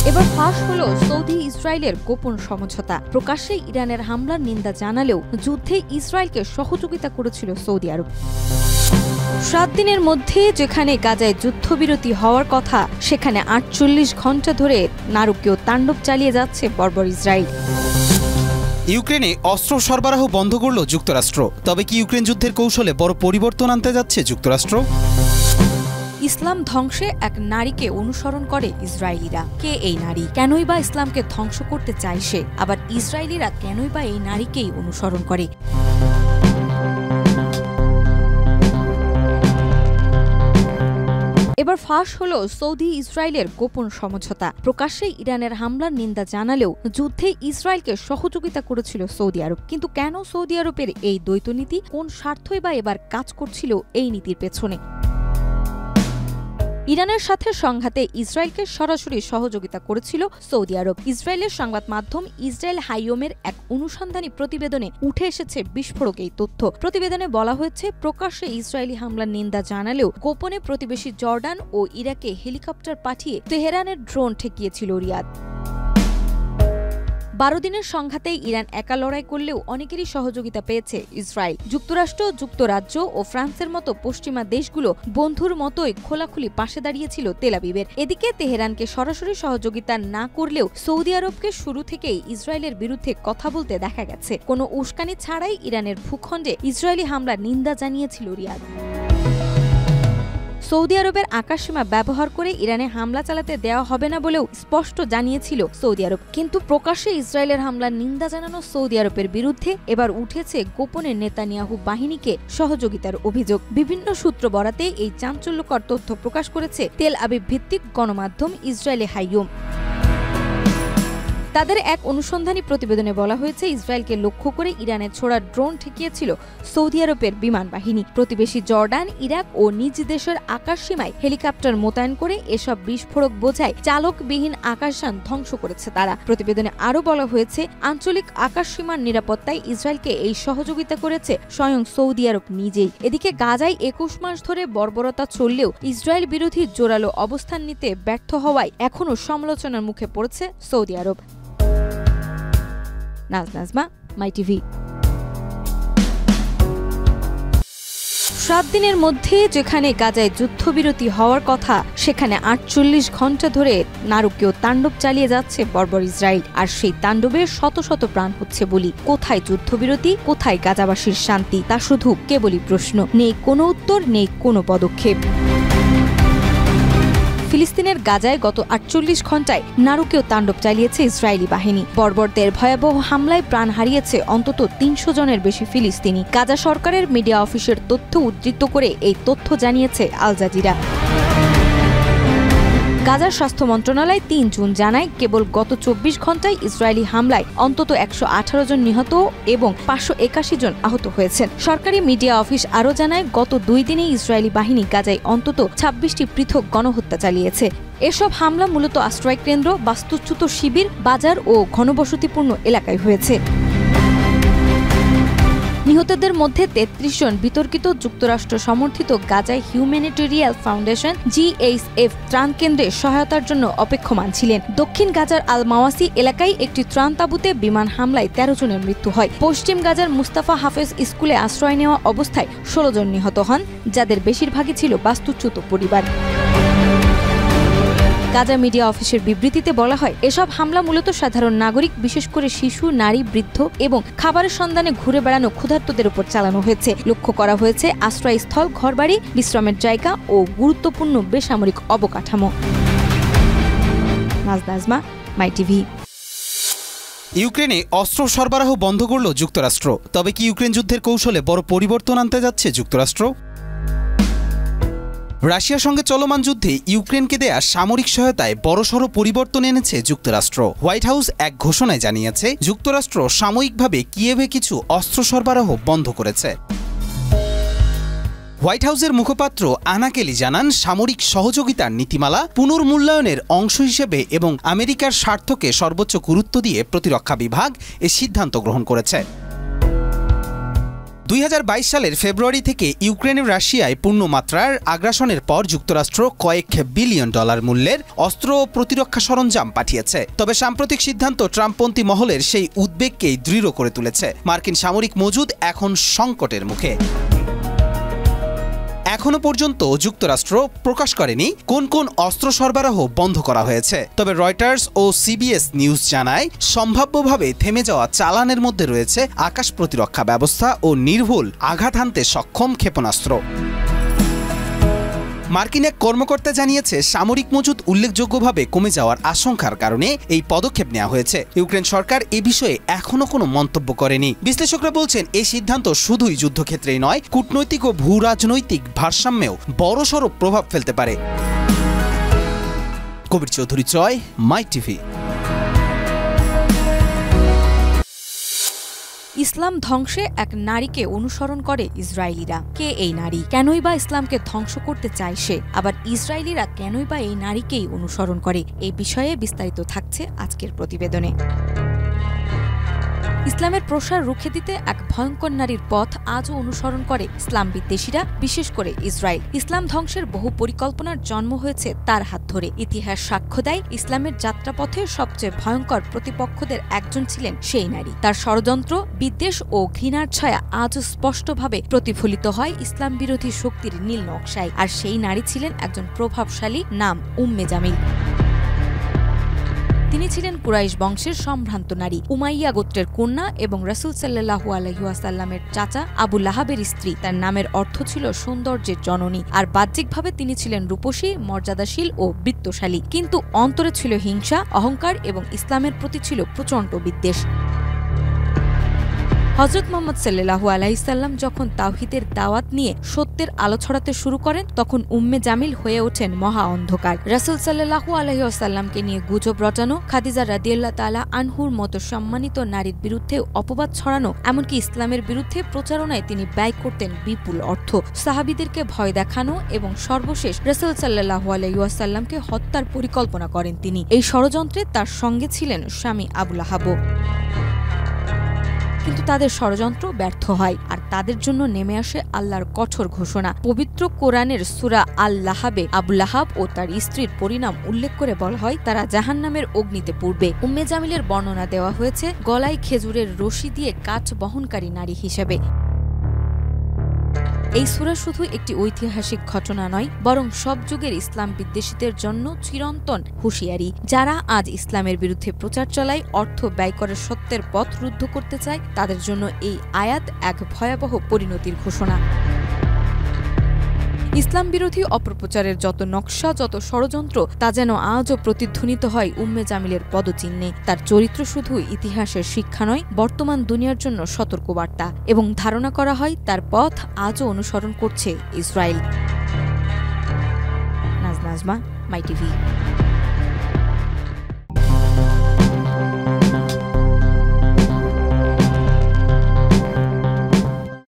এবার ফাঁস হলো সৌদি ইসরায়েলের গোপন সমঝোতা। প্রকাশ্যে ইরানের হামলার নিন্দা জানালেও যুদ্ধে ইসরায়েলকে সহযোগিতা করেছিল সৌদি আরব। 7 দিনের মধ্যে যেখানে গাজায় যুদ্ধবিরতি হওয়ার কথা, সেখানে 48 ঘণ্টা ধরে নারকীয় তাণ্ডব চালিয়ে যাচ্ছে বর্বর ইসরায়েল। ইউক্রেনে অস্ত্র সরবরাহ বন্ধ করল যুক্তরাষ্ট্র। তবে কি ইউক্রেন যুদ্ধের কৌশলে বড় পরিবর্তন আনতে যাচ্ছে যুক্তরাষ্ট্র? ইসলাম ধ্বংসে এক নারীকে অনুসরণ করে ইসরায়েলিরা। কে এই নারী? কেনই বা ইসলামকে ধ্বংস করতে চায় সে? আবার ইসরায়েলিরা কেনই বা এই নারীকেই অনুসরণ করে? এবার ফাঁস হলো সৌদি ইসরায়েলের গোপন সমঝোতা। প্রকাশ্যে ইরানের হামলার নিন্দা জানালেও যুদ্ধে ইসরায়েলকে সহযোগিতা করেছিল সৌদি আরব। কিন্তু কেন সৌদি আরবের এই দ্বৈত নীতি? কোন স্বার্থই বা এবার কাজ করছিল এই নীতির পেছনে? ইরানের সাথে সংঘাতে ইসরায়েলকে সরাসরি সহযোগিতা করেছিল সৌদি আরব। ইসরায়েলের সংবাদ মাধ্যম ইসরায়েল হাইওমের এক অনুসন্ধানী প্রতিবেদনে উঠে এসেছে বিস্ফোরক এই তথ্য। প্রতিবেদনে বলা হয়েছে, প্রকাশ্যে ইসরায়েলি হামলার নিন্দা জানালেও গোপনে প্রতিবেশী জর্ডান ও ইরাকে হেলিকপ্টার পাঠিয়ে তেহরানের ড্রোন ঠেকিয়েছিল রিয়াদ। 12 দিনের সংঘাতেই ইরান একা লড়াই করলেও অনেকেরই সহযোগিতা পেয়েছে ইসরায়েল। যুক্তরাষ্ট্র, যুক্তরাজ্য ও ফ্রান্সের মতো পশ্চিমা দেশগুলো বন্ধুর মতোই খোলাখুলি পাশে দাঁড়িয়েছিল তেল আবিবের। এদিকে তেহরানকে সরাসরি সহযোগিতা না করলেও সৌদি আরবকে শুরু থেকেই ইসরায়েলের বিরুদ্ধে কথা বলতে দেখা গেছে। কোনো উস্কানি ছাড়াই ইরানের ভূখণ্ডে ইসরায়েলি হামলার নিন্দা জানিয়েছিল রিয়াদ। সৌদি আরবের আকাশসীমা ব্যবহার করে ইরানে হামলা চালাতে দেওয়া হবে না বলেও স্পষ্ট জানিয়েছিল সৌদি আরব। কিন্তু প্রকাশ্যে ইসরায়েলের হামলার নিন্দা জানানো সৌদি আরবের বিরুদ্ধে এবার উঠেছে গোপনে নেতানিয়াহু বাহিনীকে সহযোগিতার অভিযোগ। বিভিন্ন সূত্র বরাতে এই চাঞ্চল্যকর তথ্য প্রকাশ করেছে তেল আবিব ভিত্তিক গণমাধ্যম ইসরায়েলি হাইওম। তাদের এক অনুসন্ধানী প্রতিবেদনে বলা হয়েছে, ইসরায়েলকে লক্ষ্য করে ইরানের ছোড়া ড্রোন ঠেকিয়েছিল সৌদি আরবের বিমান বাহিনী। প্রতিবেশী জর্ডান, ইরাক ও নিজ দেশের আকাশসীমায় হেলিকপ্টার মোতায়েন করে এসব বিস্ফোরক বোঝাই চালকবিহীন আকাশযান ধ্বংস করেছে তারা। প্রতিবেদনে আরও বলা হয়েছে, আঞ্চলিক আকাশসীমার নিরাপত্তায় ইসরায়েলকে এই সহযোগিতা করেছে স্বয়ং সৌদি আরব নিজেই। এদিকে গাজায় 21 মাস ধরে বর্বরতা চললেও ইসরায়েল বিরোধী জোরালো অবস্থান নিতে ব্যর্থ হওয়ায় এখনও সমালোচনার মুখে পড়েছে সৌদি আরব। নাজমা, মাই টিভি। 7 দিনের মধ্যে যেখানে গাজায় যুদ্ধবিরতি হওয়ার কথা, সেখানে 48 ঘণ্টা ধরে নারকীয় তাণ্ডব চালিয়ে যাচ্ছে বর্বর ইসরায়েল। আর সেই তাণ্ডবে শত শত প্রাণ হচ্ছে বলি। কোথায় যুদ্ধবিরতি, কোথায় গাজাবাসীর শান্তি? তা শুধু কেবলই প্রশ্ন। নেই কোনো উত্তর, নেই কোনো পদক্ষেপ। ফিলিস্তিনের গাজায় গত 48 ঘণ্টায় নারকীয় তাণ্ডব চালিয়েছে ইসরায়েলি বাহিনী। বর্বরদের ভয়াবহ হামলায় প্রাণ হারিয়েছে অন্তত 300 জনের বেশি ফিলিস্তিনি। গাজা সরকারের মিডিয়া অফিসের তথ্য উদ্ধৃত করে এই তথ্য জানিয়েছে আল জাজিরা। গাজার স্বাস্থ্য মন্ত্রণালয় 3 জুন জানায়, কেবল গত 24 ঘণ্টায় ইসরায়েলি হামলায় অন্তত 118 জন নিহত এবং 581 জন আহত হয়েছেন। সরকারি মিডিয়া অফিস আরও জানায়, গত 2 দিনে ইসরায়েলি বাহিনী গাজায় অন্তত 26টি পৃথক গণহত্যা চালিয়েছে। এসব হামলা মূলত আশ্রয়কেন্দ্র, বাস্তুচ্যুত শিবির, বাজার ও ঘনবসতিপূর্ণ এলাকায় হয়েছে। নিহতদের মধ্যে 33 জন বিতর্কিত যুক্তরাষ্ট্র সমর্থিত গাজায় হিউম্যানিটেরিয়ান ফাউন্ডেশন GHF ত্রাণ কেন্দ্রে সহায়তার জন্য অপেক্ষমান ছিলেন। দক্ষিণ গাজার আল মাওয়াসি এলাকায় একটি ত্রাণ তাঁবুতে বিমান হামলায় 13 জনের মৃত্যু হয়। পশ্চিম গাজার মুস্তাফা হাফেজ স্কুলে আশ্রয় নেওয়া অবস্থায় 16 জন নিহত হন, যাদের বেশিরভাগই ছিল বাস্তুচ্যুত পরিবার। গাজা মিডিয়া অফিসের বিবৃতিতে বলা হয়, এসব হামলা মূলত সাধারণ নাগরিক, বিশেষ করে শিশু, নারী, বৃদ্ধ এবং খাবারের সন্ধানে ঘুরে বেড়ানো ক্ষুধার্তদের উপর চালানো হয়েছে। লক্ষ্য করা হয়েছে আশ্রয়স্থল, ঘরবাড়ি, বিশ্রামের জায়গা ও গুরুত্বপূর্ণ বেসামরিক অবকাঠামো। নাজমা, মাই টিভি। ইউক্রেনে অস্ত্র সরবরাহ বন্ধ করল যুক্তরাষ্ট্র। তবে কি ইউক্রেন যুদ্ধের কৌশলে বড় পরিবর্তন আনতে যাচ্ছে যুক্তরাষ্ট্র? রাশিয়ার সঙ্গে চলমান যুদ্ধে ইউক্রেনকে দেয়া সামরিক সহায়তায় বড়সড় পরিবর্তন এনেছে যুক্তরাষ্ট্র। হোয়াইট হাউস এক ঘোষণায় জানিয়েছে, যুক্তরাষ্ট্র সাময়িকভাবে কিয়েভে কিছু অস্ত্র সরবরাহ বন্ধ করেছে। হোয়াইট হাউসের মুখপাত্র আনা কেলি জানান, সামরিক সহযোগিতার নীতিমালা পুনর্মূল্যায়নের অংশ হিসেবে এবং আমেরিকার স্বার্থকে সর্বোচ্চ গুরুত্ব দিয়ে প্রতিরক্ষা বিভাগ এ সিদ্ধান্ত গ্রহণ করেছে। 2022 সালের ফেব্রুয়ারি থেকে ইউক্রেনের রাশিয়ায় পূর্ণমাত্রার আগ্রাসনের পর যুক্তরাষ্ট্র কয়েক বিলিয়ন ডলার মূল্যের অস্ত্র ও প্রতিরক্ষা সরঞ্জাম পাঠিয়েছে। তবে সাম্প্রতিক সিদ্ধান্ত ট্রাম্পপন্থী মহলের সেই উদ্বেগকেই দৃঢ় করে তুলেছে। মার্কিন সামরিক মজুদ এখন সংকটের মুখে। এখনো পর্যন্ত যুক্তরাষ্ট্র প্রকাশ করেনি কোন কোন অস্ত্র সরবরাহ বন্ধ করা হয়েছে। তবে রয়টার্স ও সিবিএস নিউজ জানায় সম্ভাব্যভাবে থেমে যাওয়া চালানের মধ্যে রয়েছে আকাশ প্রতিরক্ষা ব্যবস্থা ও নির্ভুল আঘাত হানতে সক্ষম ক্ষেপণাস্ত্র। মার্কিন এক কর্মকর্তা জানিয়েছে সামরিক মজুদ উল্লেখযোগ্যভাবে কমে যাওয়ার আশঙ্কার কারণে এই পদক্ষেপ নেওয়া হয়েছে। ইউক্রেন সরকার এ বিষয়ে এখনো কোনো মন্তব্য করেনি। বিশ্লেষকরা বলছেন এই সিদ্ধান্ত শুধুই যুদ্ধক্ষেত্রেই নয়, কূটনৈতিক ও ভূ রাজনৈতিক ভারসাম্যেও বড়সড় প্রভাব ফেলতে পারে। কবির চৌধুরী চয়, মাই টিভি। ইসলাম ধ্বংসে এক নারীকে অনুসরণ করে ইসরায়েলিরা। কে এই নারী? কেনই বা ইসলামকে ধ্বংস করতে চায় সে? আবার ইসরায়েলিরা কেনই বা এই নারীকেই অনুসরণ করে? এই বিষয়ে বিস্তারিত থাকছে আজকের প্রতিবেদনে। ইসলামের প্রসার রুখে দিতে এক ভয়ঙ্কর নারীর পথ আজও অনুসরণ করে ইসলাম বিদ্বেষীরা, বিশেষ করে ইসরায়েল। ইসলাম ধ্বংসের বহু পরিকল্পনার জন্ম হয়েছে তার হাত ধরে। ইতিহাস সাক্ষ্য দেয় ইসলামের যাত্রাপথে সবচেয়ে ভয়ঙ্কর প্রতিপক্ষদের একজন ছিলেন সেই নারী। তার ষড়যন্ত্র, বিদ্বেষ ও ঘৃণার ছায়া আজও স্পষ্টভাবে প্রতিফলিত হয় ইসলাম বিরোধী শক্তির নীল নকশায়। আর সেই নারী ছিলেন একজন প্রভাবশালী নাম উম্মে জামিল। তিনি ছিলেন কুরাইশ বংশের সম্ভ্রান্ত নারী, উমাইয়া গোত্রের কন্যা এবং রাসূল সাল্লাল্লাহু আলাইহি ওয়াসাল্লামের চাচা আবু লাহাবের স্ত্রী। তার নামের অর্থ ছিল সৌন্দর্যের জননী। আর বাহ্যিকভাবে তিনি ছিলেন রূপসী, মর্যাদাশীল ও বৃত্তশালী, কিন্তু অন্তরে ছিল হিংসা, অহংকার এবং ইসলামের প্রতি ছিল প্রচণ্ড বিদ্বেষ। হযরত মুহাম্মদ সাল্লাল্লাহু আলাইহি সাল্লাম যখন তাওহীদের দাওয়াত নিয়ে সত্যের আলো ছড়াতে শুরু করেন, তখন উম্মে জামিল হয়ে ওঠেন মহা অন্ধকার। রাসূল সাল্লাল্লাহু আলাইহি ওয়াসাল্লামকে নিয়ে গুজব রটানো, খাদিজা রাদিয়াল্লাহু তাআলা আনহুর মতো সম্মানিত নারীর বিরুদ্ধে অপবাদ ছড়ানো, এমনকি ইসলামের বিরুদ্ধে প্রচারণায় তিনি ব্যয় করতেন বিপুল অর্থ। সাহাবীদেরকে ভয় দেখানো এবং সর্বশেষ রাসূল সাল্লাল্লাহু আলাইহি ওয়াসাল্লামকে হত্যার পরিকল্পনা করেন তিনি। এই ষড়যন্ত্রে তার সঙ্গে ছিলেন স্বামী আবু লাহাব। কিন্তু তাদের ষড়যন্ত্র ব্যর্থ হয়, আর তাদের জন্য নেমে আসে আল্লাহর কঠোর ঘোষণা। পবিত্র কোরআনের সূরা আল লাহাবে আবু লাহাব ও তার স্ত্রীর পরিণাম উল্লেখ করে বলা হয় তারা জাহান্নামের অগ্নিতে পূর্বে। উম্মে জামিলের বর্ণনা দেওয়া হয়েছে গলায় খেজুরের রশি দিয়ে কাঠ বহনকারী নারী হিসেবে। এই সূরা শুধু একটি ঐতিহাসিক ঘটনা নয়, বরং সব যুগের ইসলাম বিদ্বেষীদের জন্য চিরন্তন হুঁশিয়ারি। যারা আজ ইসলামের বিরুদ্ধে প্রচার চালায়, অর্থ ব্যয় করে সত্যের পথ রুদ্ধ করতে চায়, তাদের জন্য এই আয়াত এক ভয়াবহ পরিণতির ঘোষণা। ইসলাম বিরোধী অপপ্রচারের যত নকশা, যত ষড়যন্ত্র, তা যেন আজও প্রতিধ্বনিত হয় উম্মে জামিলের পদচিহ্নে। তার চরিত্র শুধু ইতিহাসের শিক্ষা নয়, বর্তমান দুনিয়ার জন্য সতর্কবার্তা, এবং ধারণা করা হয় তার পথ আজও অনুসরণ করছে ইসরায়েল। নাজমা, মাই টিভি।